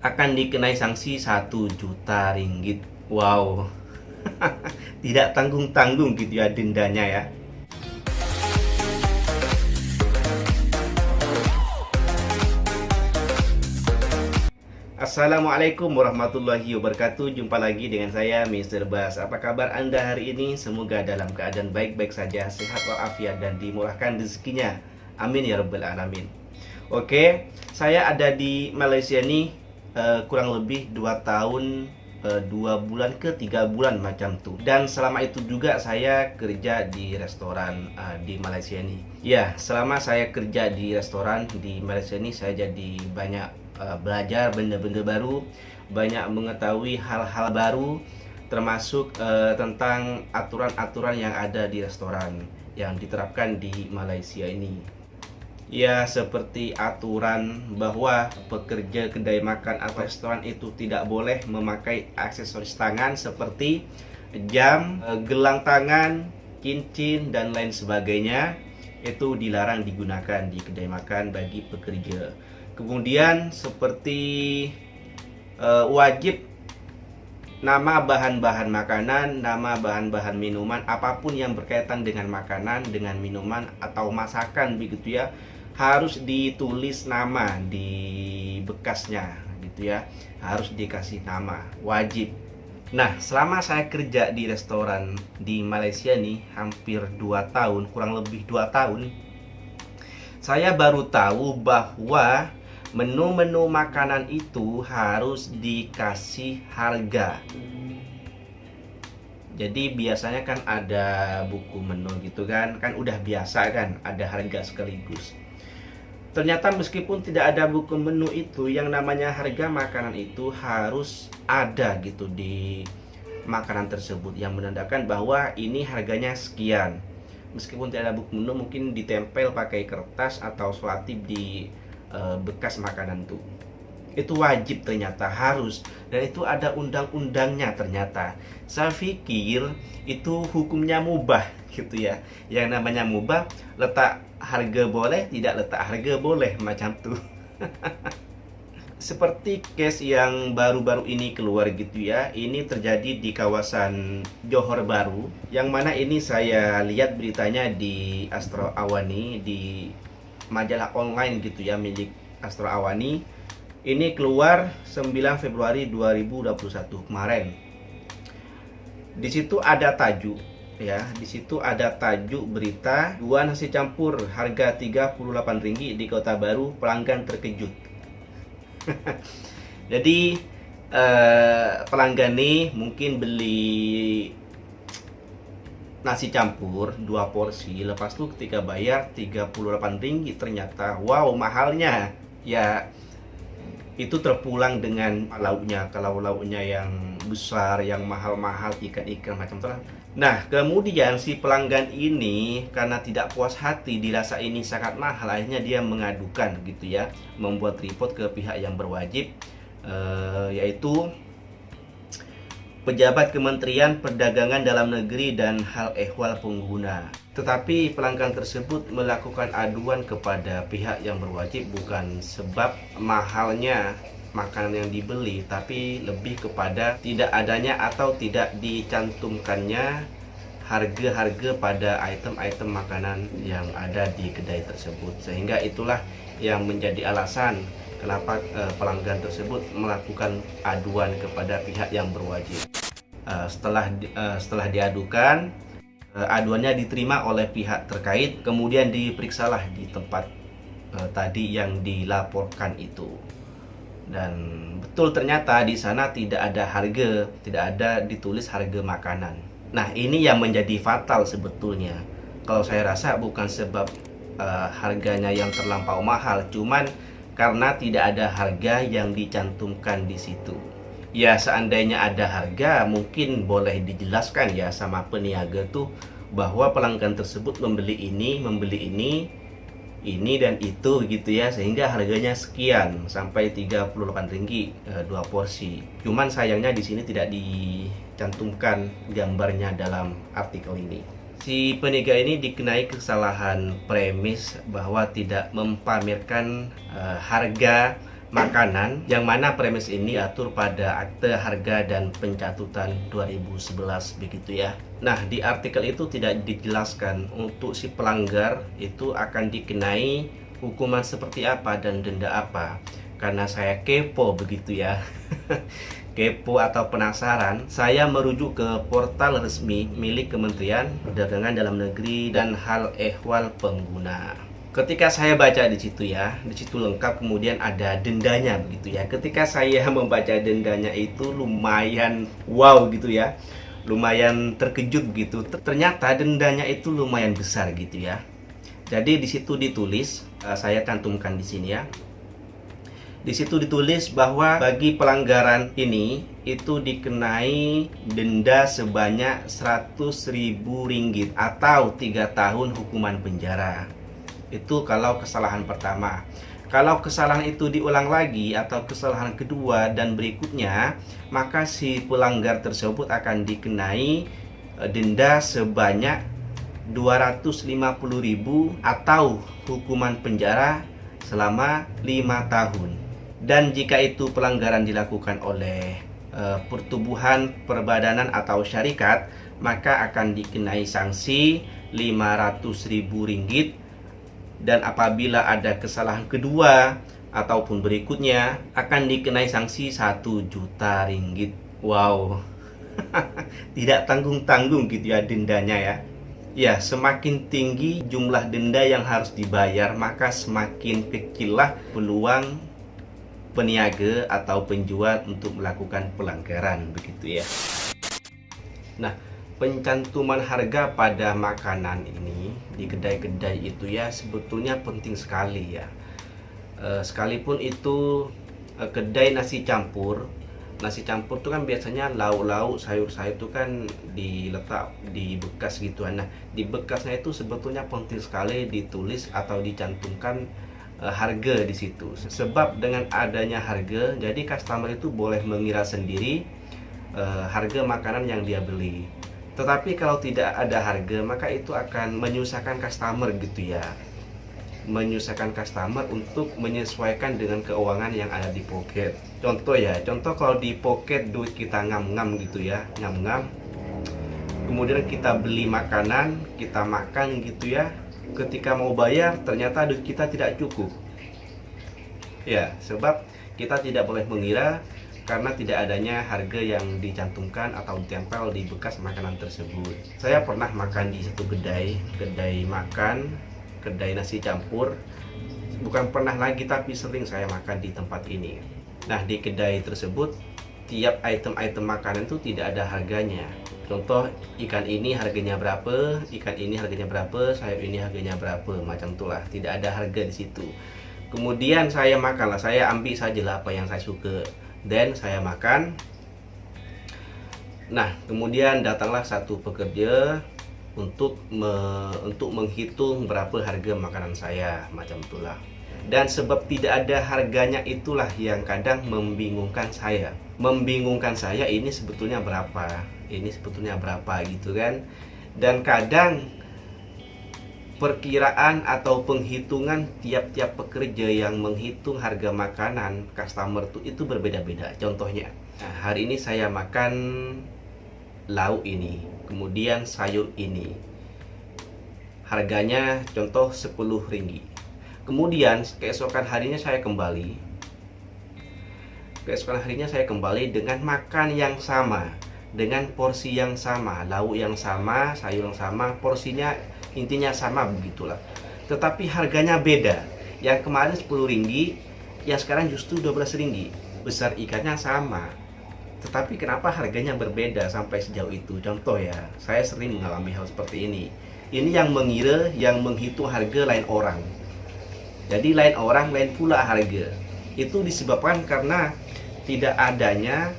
akan dikenai sanksi 1 juta ringgit. Wow. Tidak tanggung-tanggung gitu ya dendanya ya. Assalamualaikum warahmatullahi wabarakatuh. Jumpa lagi dengan saya Mr. Bas. Apa kabar Anda hari ini? Semoga dalam keadaan baik-baik saja, sehat walafiat dan dimurahkan rezekinya. Amin ya rabbal alamin. Oke, saya ada di Malaysia nih kurang lebih 2 tahun, 2 bulan ke 3 bulan macam tuh. Dan selama itu juga saya kerja di restoran di Malaysia nih. Ya, selama saya kerja di restoran di Malaysia ini saya jadi banyak belajar benda-benda baru, banyak mengetahui hal-hal baru, termasuk tentang aturan-aturan yang ada di restoran yang diterapkan di Malaysia ini. Ya, seperti aturan bahwa pekerja kedai makan atau restoran itu tidak boleh memakai aksesoris tangan seperti jam, gelang tangan, cincin, dan lain sebagainya. Itu dilarang digunakan di kedai makan bagi pekerja. Kemudian seperti wajib nama bahan-bahan makanan, nama bahan-bahan minuman, apapun yang berkaitan dengan makanan, dengan minuman atau masakan begitu ya, harus ditulis nama di bekasnya gitu ya, harus dikasih nama, wajib. Nah, selama saya kerja di restoran di Malaysia nih hampir 2 tahun, kurang lebih 2 tahun, saya baru tahu bahwa menu-menu makanan itu harus dikasih harga. Jadi biasanya kan ada buku menu gitu kan udah biasa kan ada harga sekaligus. Ternyata meskipun tidak ada buku menu itu, yang namanya harga makanan itu harus ada gitu di makanan tersebut, yang menandakan bahwa ini harganya sekian. Meskipun tidak ada buku menu, mungkin ditempel pakai kertas atau selotip di bekas makanan tuh. Itu wajib, ternyata harus, dan itu ada undang-undangnya ternyata. Saya pikir itu hukumnya mubah gitu ya. Yang namanya mubah, letak harga boleh, tidak letak harga boleh, macam tuh. Seperti case yang baru-baru ini keluar gitu ya. Ini terjadi di kawasan Johor Bahru, yang mana ini saya lihat beritanya di Astro Awani, di majalah online gitu ya, milik Astro Awani. Ini keluar 9 Februari 2021 kemarin. Di situ ada tajuk ya, di situ ada tajuk berita, 2 nasi campur harga Rp38 di Kota Baru, pelanggan terkejut. Jadi pelanggan nih mungkin beli nasi campur 2 porsi, lepas tuh ketika bayar Rp38, ternyata wow mahalnya. Ya, itu terpulang dengan lauknya. Kalau lauknya yang besar, yang mahal-mahal, ikan-ikan macam itu. Nah, kemudian si pelanggan ini karena tidak puas hati dirasa ini sangat mahal, akhirnya dia mengadukan gitu ya, membuat report ke pihak yang berwajib, yaitu pejabat Kementerian Perdagangan Dalam Negeri dan Hal Ehwal Pengguna. Tetapi pelanggan tersebut melakukan aduan kepada pihak yang berwajib bukan sebab mahalnya makanan yang dibeli, tapi lebih kepada tidak adanya atau tidak dicantumkannya harga-harga pada item-item makanan yang ada di kedai tersebut. Sehingga itulah yang menjadi alasan kenapa pelanggan tersebut melakukan aduan kepada pihak yang berwajib. Setelah diadukan, aduannya diterima oleh pihak terkait, kemudian diperiksalah di tempat tadi yang dilaporkan itu. Dan betul ternyata di sana tidak ada harga, tidak ada ditulis harga makanan. Nah, ini yang menjadi fatal sebetulnya. Kalau saya rasa bukan sebab harganya yang terlampau mahal, cuman karena tidak ada harga yang dicantumkan di situ. Ya, seandainya ada harga, mungkin boleh dijelaskan ya sama peniaga tuh bahwa pelanggan tersebut membeli ini dan itu gitu ya, sehingga harganya sekian sampai Rp38 2 porsi. Cuman sayangnya di sini tidak dicantumkan gambarnya dalam artikel ini. Si peniaga ini dikenai kesalahan premis bahwa tidak mempamerkan harga makanan, yang mana premis ini atur pada Akte Harga dan Pencatutan 2011 begitu ya. Nah, di artikel itu tidak dijelaskan untuk si pelanggar itu akan dikenai hukuman seperti apa dan denda apa. Karena saya kepo begitu ya. Kepo atau penasaran, saya merujuk ke portal resmi milik Kementerian Perdagangan Dalam Negeri dan Hal Ehwal Pengguna. Ketika saya baca di situ ya, di situ lengkap, kemudian ada dendanya begitu ya. Ketika saya membaca dendanya itu lumayan wow gitu ya. Lumayan terkejut gitu. Ternyata dendanya itu lumayan besar gitu ya. Jadi di situ ditulis, saya cantumkan di sini ya. Di situ ditulis bahwa bagi pelanggaran ini itu dikenai denda sebanyak 100.000 ringgit atau 3 tahun hukuman penjara. Itu kalau kesalahan pertama. Kalau kesalahan itu diulang lagi atau kesalahan kedua dan berikutnya, maka si pelanggar tersebut akan dikenai denda sebanyak 250.000 atau hukuman penjara selama 5 tahun. Dan jika itu pelanggaran dilakukan oleh pertubuhan, perbadanan atau syarikat, maka akan dikenai sanksi 500.000 ringgit. Dan apabila ada kesalahan kedua ataupun berikutnya, akan dikenai sanksi 1 juta ringgit. Wow. Tidak tanggung-tanggung gitu ya dendanya ya. Ya, semakin tinggi jumlah denda yang harus dibayar, maka semakin kecillah peluang peniaga atau penjual untuk melakukan pelanggaran begitu ya. Nah, pencantuman harga pada makanan ini di kedai-kedai itu ya sebetulnya penting sekali ya. Sekalipun itu kedai nasi campur itu kan biasanya lauk-lauk, sayur-sayur itu kan diletak di bekas gitu. Nah, di bekasnya itu sebetulnya penting sekali ditulis atau dicantumkan harga di situ. Sebab dengan adanya harga, jadi customer itu boleh mengira sendiri harga makanan yang dia beli. Tetapi kalau tidak ada harga, maka itu akan menyusahkan customer gitu ya. Menyusahkan customer untuk menyesuaikan dengan keuangan yang ada di pocket. Contoh kalau di pocket duit kita ngam-ngam gitu ya, ngam-ngam. Kemudian kita beli makanan, kita makan gitu ya. Ketika mau bayar, ternyata duit kita tidak cukup. Ya, sebab kita tidak boleh mengira karena tidak adanya harga yang dicantumkan atau ditempel di bekas makanan tersebut. Saya pernah makan di satu kedai makan, kedai nasi campur. Bukan pernah lagi, tapi sering saya makan di tempat ini. Nah, di kedai tersebut, tiap item-item makanan itu tidak ada harganya. Contoh, ikan ini harganya berapa, ikan ini harganya berapa, sayur ini harganya berapa, macam itulah. Tidak ada harga di situ. Kemudian saya makanlah, saya ambil sajalah apa yang saya suka, dan saya makan. Nah, kemudian datanglah satu pekerja untuk menghitung berapa harga makanan saya, macam itulah. Dan sebab tidak ada harganya itulah yang kadang membingungkan saya. Membingungkan saya, ini sebetulnya berapa? Ini sebetulnya berapa gitu kan? Dan kadang perkiraan atau penghitungan tiap-tiap pekerja yang menghitung harga makanan customer itu berbeda-beda. Contohnya, hari ini saya makan lauk ini, kemudian sayur ini. Harganya contoh 10 ringgit. Kemudian keesokan harinya saya kembali. Keesokan harinya saya kembali dengan makan yang sama, dengan porsi yang sama, lauk yang sama, sayur yang sama, porsinya intinya sama begitulah. Tetapi harganya beda. Yang kemarin 10 ringgit, yang sekarang justru 12 ringgit. Besar ikannya sama. Tetapi kenapa harganya berbeda sampai sejauh itu? Contoh ya, saya sering mengalami hal seperti ini. Ini yang mengira, yang menghitung harga lain orang. Jadi lain orang, lain pula harga. Itu disebabkan karena tidak adanya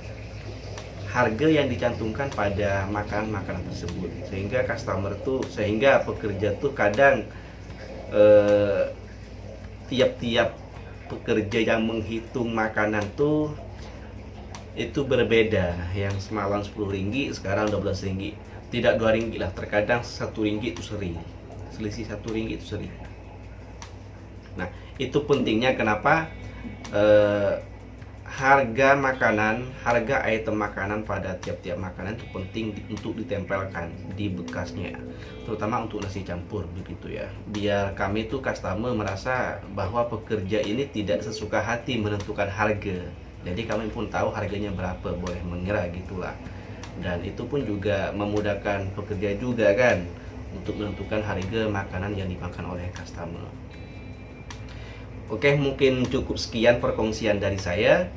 harga yang dicantumkan pada makanan tersebut. Sehingga sehingga pekerja tuh kadang tiap-tiap pekerja yang menghitung makanan tuh itu berbeda. Yang semalam 10 ringgit, sekarang 12 ringgit. Tidak 2 ringgit lah, terkadang 1 ringgit itu sering. Selisih 1 ringgit itu sering. Nah, itu pentingnya kenapa eh, harga makanan, harga item makanan pada tiap-tiap makanan itu penting untuk ditempelkan di bekasnya, terutama untuk nasi campur begitu ya, biar kami tuh customer merasa bahwa pekerja ini tidak sesuka hati menentukan harga, jadi kami pun tahu harganya berapa, boleh mengira gitulah. Dan itu pun juga memudahkan pekerja juga kan untuk menentukan harga makanan yang dimakan oleh customer. Oke, mungkin cukup sekian perkongsian dari saya.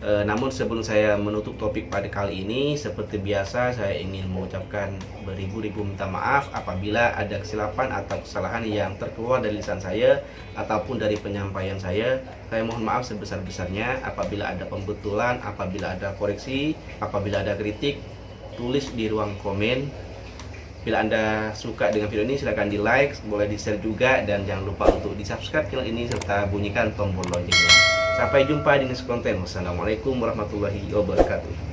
Namun sebelum saya menutup topik pada kali ini, seperti biasa saya ingin mengucapkan beribu-ribu minta maaf apabila ada kesilapan atau kesalahan yang terkeluar dari lisan saya ataupun dari penyampaian saya. Saya mohon maaf sebesar-besarnya. Apabila ada pembetulan, apabila ada koreksi, apabila ada kritik, tulis di ruang komen. Bila Anda suka dengan video ini, silahkan di like, boleh di share juga, dan jangan lupa untuk di subscribe channel ini serta bunyikan tombol loncengnya. Sampai jumpa di next konten. Wassalamualaikum warahmatullahi wabarakatuh.